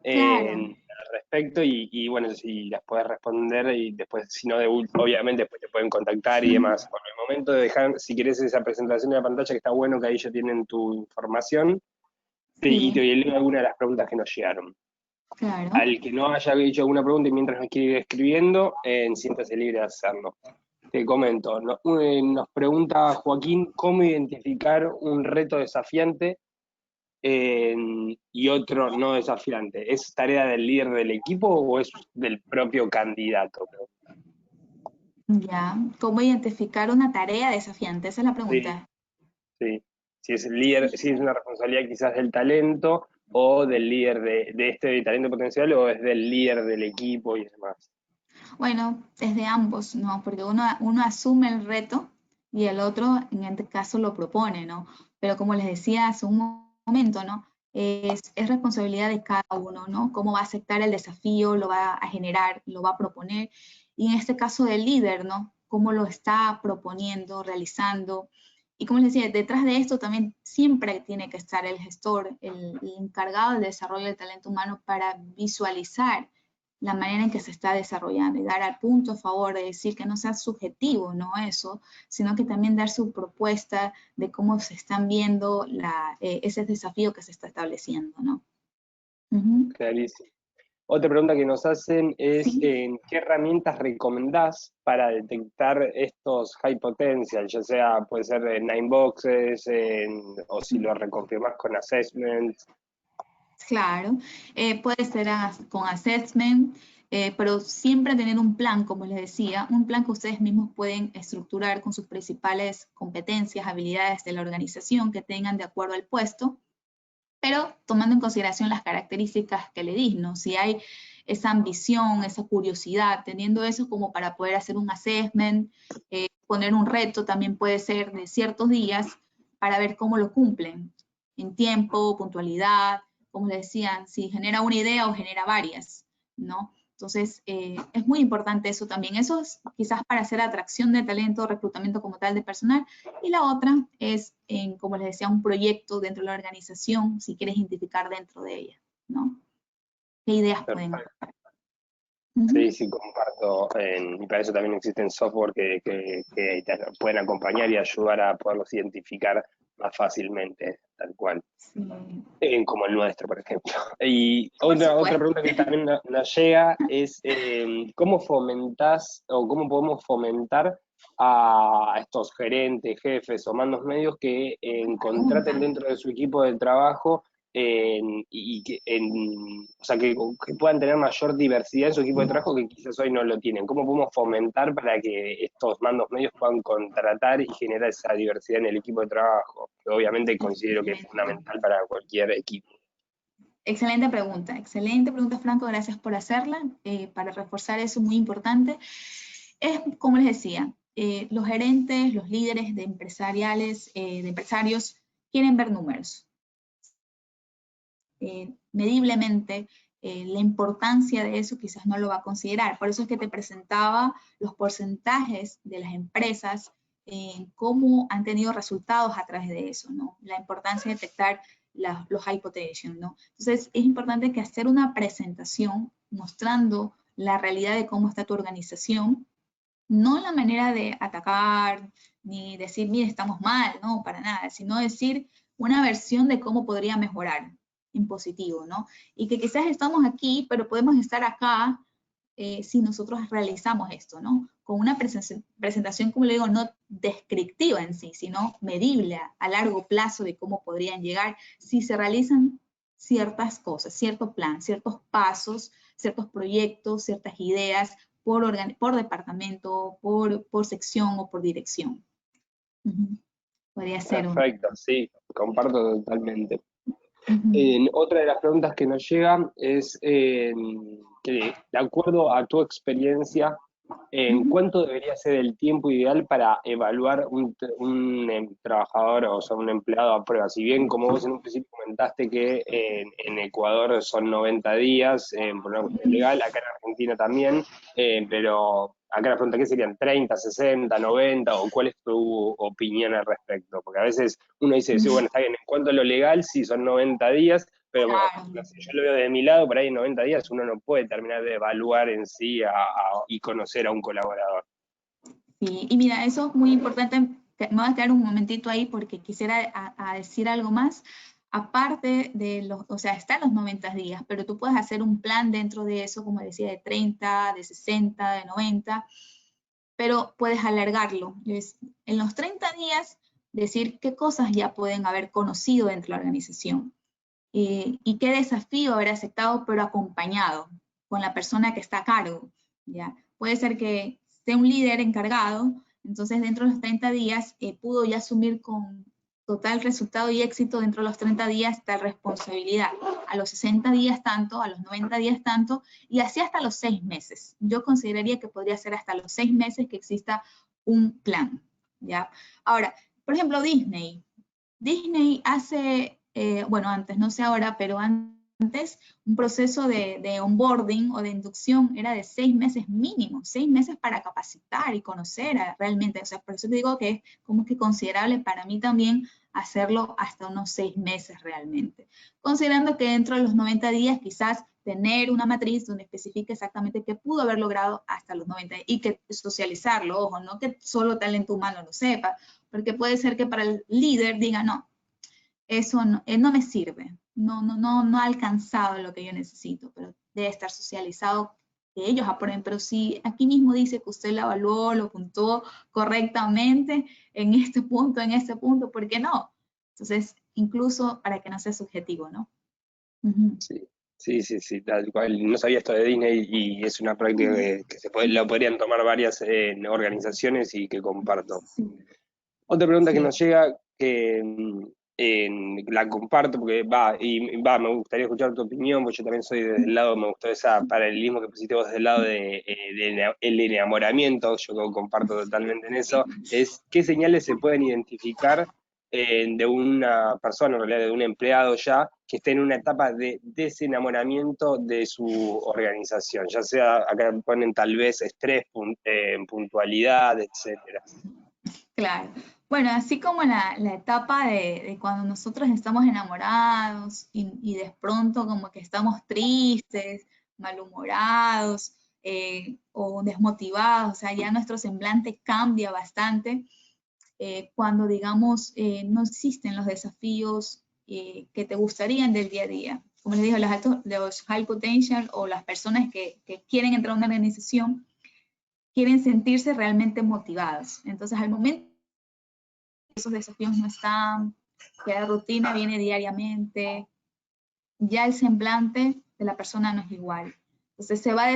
Al respecto y bueno, si las puedes responder y después, si no, obviamente después te pueden contactar y demás. Por el momento, dejar, si quieres, esa presentación de la pantalla, que está bueno, que ahí ya tienen tu información, y te voy a leer algunas de las preguntas que nos llegaron. Claro. Al que no haya hecho alguna pregunta y mientras nos quiere ir escribiendo, siéntase libre de hacerlo. Te comento, nos pregunta Joaquín, ¿cómo identificar un reto desafiante y otro no desafiante? ¿Es tarea del líder del equipo o es del propio candidato? Ya, ¿cómo identificar una tarea desafiante? Esa es la pregunta. Sí. Si es el líder, si es una responsabilidad quizás del talento o del líder de este talento potencial, o es del líder del equipo y demás. Bueno, es de ambos, ¿no? Porque uno asume el reto y el otro, en este caso, lo propone, ¿no? Pero como les decía hace un momento, ¿no? es responsabilidad de cada uno, ¿no? Cómo va a aceptar el desafío, lo va a generar, lo va a proponer. Y en este caso del líder, ¿no? Cómo lo está proponiendo, realizando. Y como les decía, detrás de esto también siempre tiene que estar el gestor, el encargado del desarrollo del talento humano para visualizar la manera en que se está desarrollando y dar al punto a favor de decir que no sea subjetivo, ¿no? Eso, sino que también dar su propuesta de cómo se están viendo ese desafío que se está estableciendo, ¿no? Clarísimo. Otra pregunta que nos hacen es, Sí. ¿qué herramientas recomendás para detectar estos high potential? Ya sea, puede ser Nine Boxes, o si lo reconfirmás con assessments. Claro, puede ser con assessment, pero siempre tener un plan, como les decía, un plan que ustedes mismos pueden estructurar con sus principales competencias, habilidades de la organización que tengan de acuerdo al puesto, pero tomando en consideración las características que le di, ¿no? Si hay esa ambición, esa curiosidad, teniendo eso como para poder hacer un assessment, poner un reto también puede ser de ciertos días para ver cómo lo cumplen, en tiempo, puntualidad, como les decía, si genera una idea o genera varias, ¿no? Entonces, es muy importante eso también. Eso es quizás para hacer atracción de talento, reclutamiento como tal de personal. Y la otra es, como les decía, un proyecto dentro de la organización, si quieres identificar dentro de ella, ¿no? ¿Qué ideas pueden haber? Sí, sí, comparto. Y para eso también existen software que te pueden acompañar y ayudar a poderlos identificar más fácilmente, tal cual. Sí. Como el nuestro, por ejemplo. Y Por otra supuesto. pregunta que también nos llega es, ¿cómo fomentás o cómo podemos fomentar a estos gerentes, jefes o mandos medios que contraten dentro de su equipo de trabajo o sea, que puedan tener mayor diversidad en su equipo de trabajo que quizás hoy no lo tienen? ¿Cómo podemos fomentar para que estos mandos medios puedan contratar y generar esa diversidad en el equipo de trabajo? Que obviamente considero que es fundamental para cualquier equipo. Excelente pregunta, Franco, gracias por hacerla. Para reforzar eso, muy importante. Es, como les decía, los gerentes, los líderes de empresarios, quieren ver números. Mediblemente, la importancia de eso quizás no lo va a considerar. Por eso es que te presentaba los porcentajes de las empresas, cómo han tenido resultados a través de eso, ¿no? La importancia de detectar los high potential, ¿no? Entonces, es importante que hacer una presentación mostrando la realidad de cómo está tu organización, no la manera de atacar, ni decir, mire, estamos mal, no, para nada, sino decir una versión de cómo podría mejorar en positivo, ¿no? Y que quizás estamos aquí, pero podemos estar acá si nosotros realizamos esto, ¿no? Con una presentación, como le digo, no descriptiva en sí, sino medible a largo plazo de cómo podrían llegar si se realizan ciertas cosas, cierto plan, ciertos pasos, ciertos proyectos, ciertas ideas por departamento, por sección o por dirección. Podría ser Perfecto, sí, comparto totalmente. un... Otra de las preguntas que nos llega es que, de acuerdo a tu experiencia, ¿cuánto debería ser el tiempo ideal para evaluar un trabajador, o sea, un empleado a prueba? Si bien, como vos en un principio comentaste que en Ecuador son 90 días, por una cuestión legal, acá en Argentina también, pero acá la pregunta, ¿qué serían? ¿30, 60, 90? ¿O cuál es tu opinión al respecto? Porque a veces uno dice, sí, bueno, está bien, en cuanto a lo legal, sí, son 90 días, pero Claro. no sé, yo lo veo de mi lado, por ahí en 90 días uno no puede terminar de evaluar en sí y conocer a un colaborador. Sí, y mira, eso es muy importante. Me voy a quedar un momentito ahí porque quisiera decir algo más. Aparte de o sea, están los 90 días, pero tú puedes hacer un plan dentro de eso, como decía, de 30, de 60, de 90, pero puedes alargarlo. En los 30 días, decir qué cosas ya pueden haber conocido dentro de la organización y qué desafío haber aceptado, pero acompañado con la persona que está a cargo, ¿ya? Puede ser que sea un líder encargado, entonces dentro de los 30 días pudo ya asumir con total resultado y éxito dentro de los 30 días tal responsabilidad. A los 60 días tanto, a los 90 días tanto, y así hasta los 6 meses. Yo consideraría que podría ser hasta los 6 meses que exista un plan, ¿ya? Ahora, por ejemplo, Disney hace bueno, antes, no sé ahora, pero antes un proceso de onboarding o de inducción era de 6 meses mínimo, 6 meses para capacitar y conocer realmente, o sea, por eso te digo que es como que considerable para mí también hacerlo hasta unos 6 meses realmente, considerando que dentro de los 90 días quizás tener una matriz donde especifique exactamente qué pudo haber logrado hasta los 90 y que socializarlo, ojo, no que solo talento humano lo sepa, porque puede ser que para el líder diga, no, eso no me sirve, no ha alcanzado lo que yo necesito, pero debe estar socializado, que ellos aprueben, pero si aquí mismo dice que usted lo evaluó, lo puntuó correctamente en este punto, ¿por qué no? Entonces, incluso para que no sea subjetivo, ¿no? Sí, tal cual. No sabía esto de Disney y es una práctica que lo podrían tomar varias organizaciones y que comparto. Sí. Otra pregunta que nos llega, que la comparto porque me gustaría escuchar tu opinión, porque yo también soy desde el lado, me gustó ese paralelismo que pusiste vos desde el lado el enamoramiento, yo comparto totalmente en eso, es qué señales se pueden identificar de una persona, en realidad de un empleado ya, que esté en una etapa de desenamoramiento de su organización, ya sea, acá ponen tal vez estrés, puntualidad, etcétera. Claro. Bueno, así como la etapa de cuando nosotros estamos enamorados y de pronto como que estamos tristes, malhumorados o desmotivados, o sea, ya nuestro semblante cambia bastante cuando, digamos, no existen los desafíos que te gustarían del día a día. Como les digo, los high potential o las personas que quieren entrar a una organización quieren sentirse realmente motivados. Entonces, al momento esos desafíos no están, que la rutina viene diariamente, ya el semblante de la persona no es igual. Entonces se va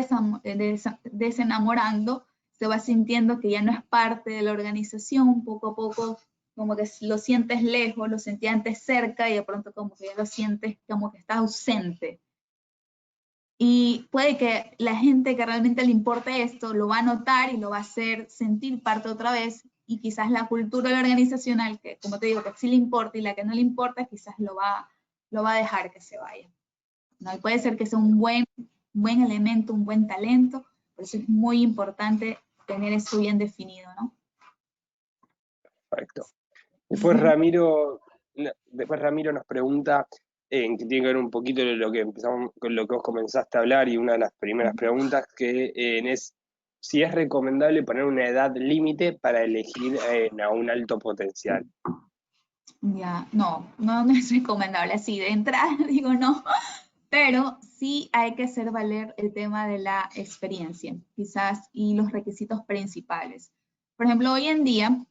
desenamorando, se va sintiendo que ya no es parte de la organización, poco a poco como que lo sientes lejos, lo sentía antes cerca y de pronto como que ya lo sientes como que está ausente. Y puede que la gente que realmente le importe esto lo va a notar y lo va a hacer sentir parte otra vez, y quizás la cultura organizacional, que como te digo, que sí le importa y la que no le importa, quizás lo va a dejar que se vaya. ¿No? Y puede ser que sea un buen elemento, un buen talento, por eso es muy importante tener eso bien definido, ¿no? Perfecto. Después Ramiro nos pregunta, que tiene que ver un poquito de lo que empezamos, con lo que vos comenzaste a hablar, y una de las primeras preguntas que es si es recomendable poner una edad límite para elegir a un alto potencial. Ya, no es recomendable así de entrada, digo no, pero sí hay que hacer valer el tema de la experiencia, quizás, y los requisitos principales. Por ejemplo, hoy en día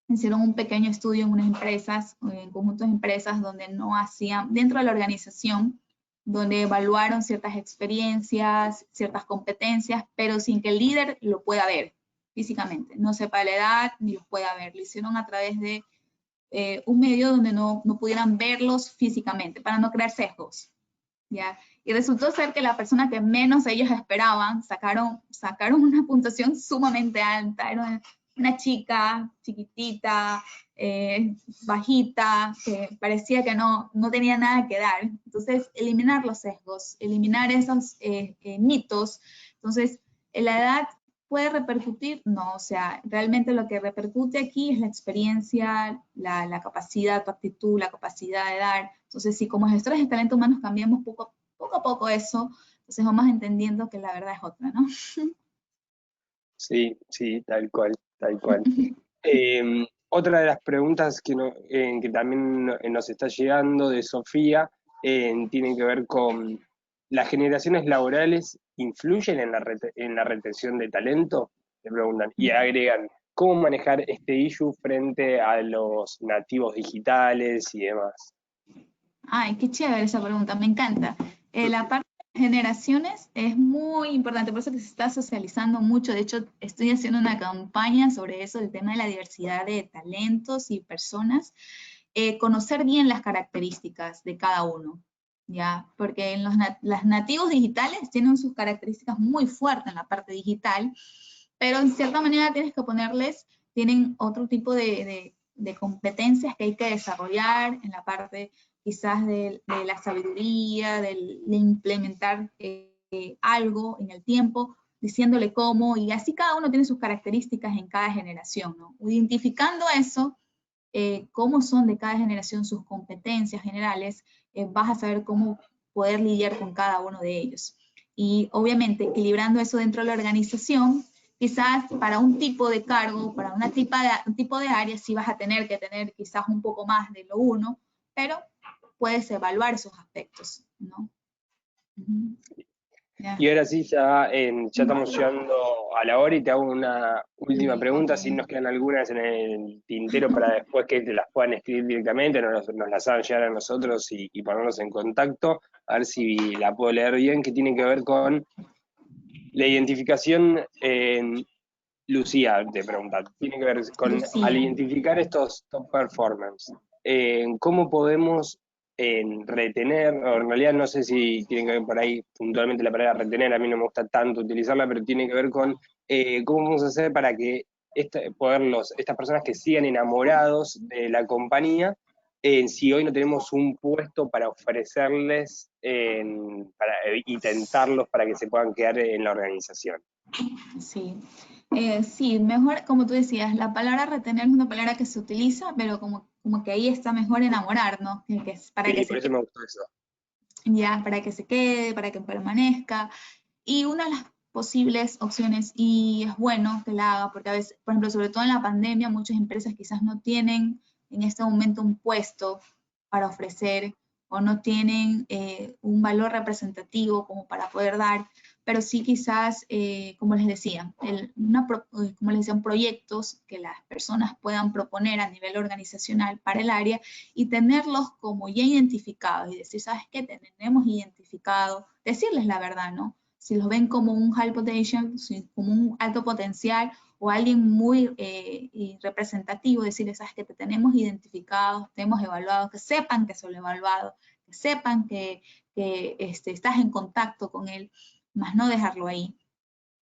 hicieron un pequeño estudio en unas empresas, en conjuntos de empresas, donde no hacían, dentro de la organización, donde evaluaron ciertas experiencias, ciertas competencias, pero sin que el líder lo pueda ver físicamente, no sepa la edad ni los pueda ver. Lo hicieron a través de un medio donde no pudieran verlos físicamente, para no crear sesgos. ¿Ya? Y resultó ser que la persona que menos ellos esperaban sacaron una puntuación sumamente alta. Era una chica chiquitita, bajita, que parecía que no tenía nada que dar. Entonces, eliminar los sesgos, eliminar esos mitos. Entonces, la edad puede repercutir, no, o sea, realmente lo que repercute aquí es la experiencia, la capacidad, tu actitud, la capacidad de dar. Entonces, si como gestores de talento humanos cambiamos poco a poco eso, entonces vamos entendiendo que la verdad es otra, ¿no? Sí, tal cual. Otra de las preguntas que también nos está llegando de Sofía tiene que ver con ¿las generaciones laborales influyen en la retención de talento? Le preguntan. Y agregan, ¿cómo manejar este issue frente a los nativos digitales y demás? Ay, qué chévere esa pregunta, me encanta. La parte de generaciones es muy importante, por eso que se está socializando mucho. De hecho, estoy haciendo una campaña sobre eso, el tema de la diversidad de talentos y personas. Conocer bien las características de cada uno, ¿ya? Porque en los nativos digitales tienen sus características muy fuertes en la parte digital, pero en cierta manera tienen otro tipo de competencias que hay que desarrollar en la parte quizás de la sabiduría, de implementar algo en el tiempo, diciéndole cómo, y así cada uno tiene sus características en cada generación, ¿no? Identificando eso, cómo son de cada generación sus competencias generales, vas a saber cómo poder lidiar con cada uno de ellos. Y obviamente equilibrando eso dentro de la organización, quizás para un tipo de cargo, para un tipo de área, sí vas a tener que tener quizás un poco más de lo uno, pero puedes evaluar esos aspectos, ¿no? Yeah. Y ahora sí, ya estamos llegando a la hora y te hago una última pregunta, si nos quedan algunas en el tintero para después que te las puedan escribir directamente, nos las hagan llegar a nosotros y ponernos en contacto, a ver si la puedo leer bien, que tiene que ver con la identificación. Lucía te pregunta, tiene que ver con Lucía. al identificar estos top performers, ¿cómo podemos retener, o en realidad no sé si tiene que ver por ahí puntualmente la palabra retener, a mí no me gusta tanto utilizarla, pero tiene que ver con cómo vamos a hacer para que estas personas que sigan enamorados de la compañía, si hoy no tenemos un puesto para ofrecerles, y tentarlos para que se puedan quedar en la organización. Sí. Sí, mejor, como tú decías, la palabra retener es una palabra que se utiliza, pero como que ahí está mejor enamorar, ¿no? Para Sí, que por eso me gustó eso. Ya, para que se quede, para que permanezca. Y una de las posibles opciones, y es bueno que la haga, porque a veces, por ejemplo, sobre todo en la pandemia, muchas empresas quizás no tienen en este momento un puesto para ofrecer o no tienen un valor representativo como para poder dar, pero sí quizás, como les decía, proyectos que las personas puedan proponer a nivel organizacional para el área y tenerlos como ya identificados y decir, ¿sabes qué? Tenemos identificado, decirles la verdad, ¿no? Si los ven como un high potential, como un alto potencial o alguien muy representativo, decirles, ¿sabes qué? Te tenemos identificados, te hemos evaluado, que sepan que son evaluados, que sepan que estás en contacto con él, más no dejarlo ahí,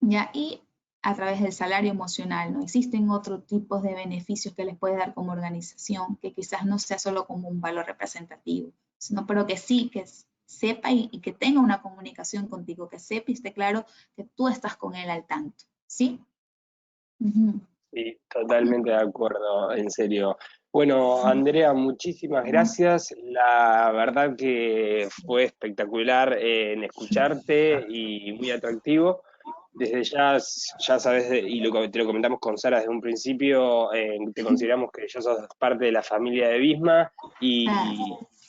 ¿ya? Y a través del salario emocional, ¿no? Existen otros tipos de beneficios que les puede dar como organización, que quizás no sea solo como un valor representativo, sino pero que sí, que sepa y que tenga una comunicación contigo, que sepa y esté claro que tú estás con él al tanto, ¿sí? Sí, totalmente de acuerdo, en serio. Bueno, Andrea, muchísimas gracias. La verdad que fue espectacular en escucharte y muy atractivo. Desde ya sabes, y te lo comentamos con Sara desde un principio, te consideramos que ya sos parte de la familia de Visma y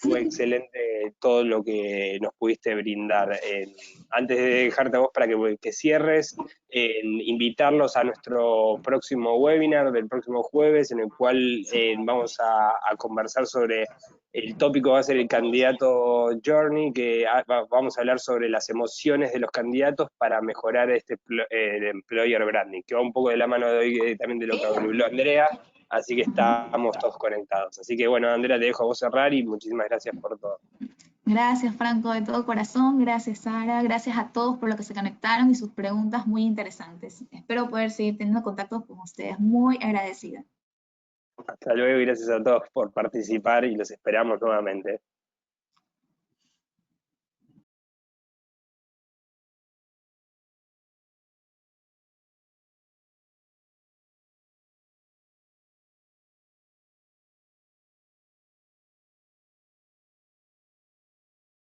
fue excelente todo lo que nos pudiste brindar. Antes de dejarte a vos para que cierres, invitarlos a nuestro próximo webinar del próximo jueves, en el cual vamos a conversar sobre, el tópico va a ser el candidato Journey, que vamos a hablar sobre las emociones de los candidatos para mejorar el employer branding, que va un poco de la mano de hoy también de lo que habló Andrea, así que estamos todos conectados. Así que bueno, Andrea, te dejo a vos cerrar y muchísimas gracias por todo. Gracias, Franco, de todo corazón. Gracias, Sara. Gracias a todos por lo que se conectaron y sus preguntas muy interesantes. Espero poder seguir teniendo contacto con ustedes. Muy agradecida. Hasta luego y gracias a todos por participar y los esperamos nuevamente.